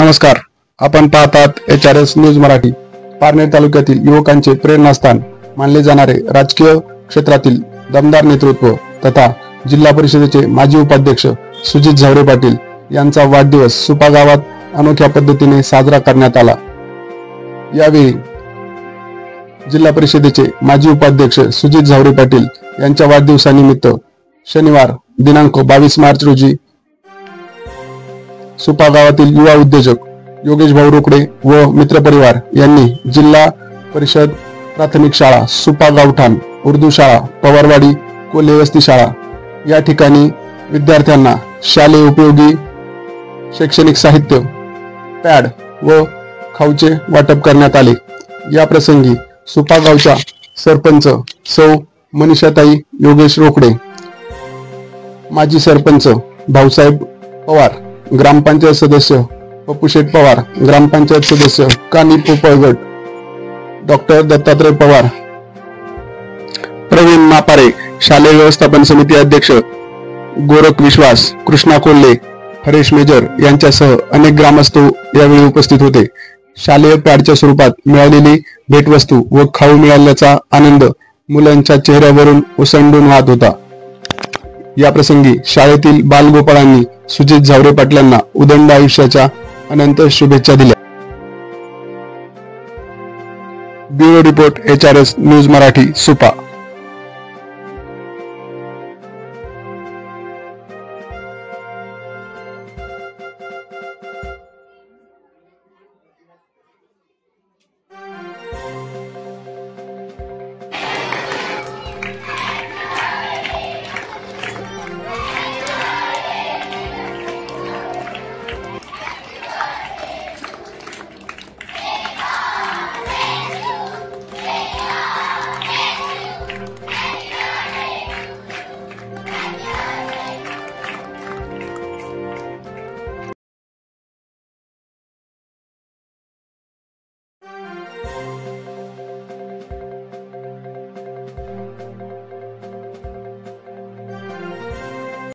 नमस्कार, आपण पाहतात HRS न्यूज मराठी। पारनेर तालुक्यातील युवकांचे प्रेरणास्थान मानले जाणारे राजकीय क्षेत्रातील दमदार नेतृत्व तथा जिल्हा परिषदेचे माजी उपाध्यक्ष सुजित झावरे पाटील यांचा वाढदिवस सुपा गावात अनोख्या पद्धतीने साजरा करण्यात आला। यावेळी जिल्हा परिषदेचे माजी उपाध्यक्ष सुजित झावरे पाटील यांच्या वाढदिवसानिमित्त शनिवार दिनांक 22 मार्च रोजी सुपा गावातील युवा उद्योजक योगेश भाऊ रोकडे व मित्रपरिवार यांनी जिल्हा परिषद प्राथमिक शाळा सुपा गावठाण, उर्दू शाळा पवारवाडी, कोल्हे वस्ती शाळा या ठिकाणी विद्यार्थ्यांना शालेय उपयोगी शैक्षणिक साहित्य, पॅड व खाऊचे वाटप करण्यात आले। या प्रसंगी सुपा गावच्या सरपंच सौ मनीषाताई योगेश रोकडे, माजी सरपंच भाऊसाहेब पवार, ग्रामपंचायत सदस्य पप्पूशेठ पवार, ग्रामपंचायत सदस्य कानी पोपळगट, डॉक्टर दत्तात्रय पवार, प्रवीण मापारे, शालेय व्यवस्थापन समिती अध्यक्ष गोरख विश्वास, कृष्णा कोल्हे, हरेश मेजर यांच्यासह अनेक ग्रामस्थ यावेळी उपस्थित होते। शालेय पॅडच्या स्वरूपात मिळालेली भेटवस्तू व खाऊ मिळाल्याचा आनंद मुलांच्या चेहऱ्यावरून ओसंडून वाहत होता। या प्रसंगी शाळेतील बालगोपाळांनी सुजित झावरे पाटलांना उदंड आयुष्याच्या अनंत शुभेच्छा दिल्या। Bureau report HRS news Marathi Supa.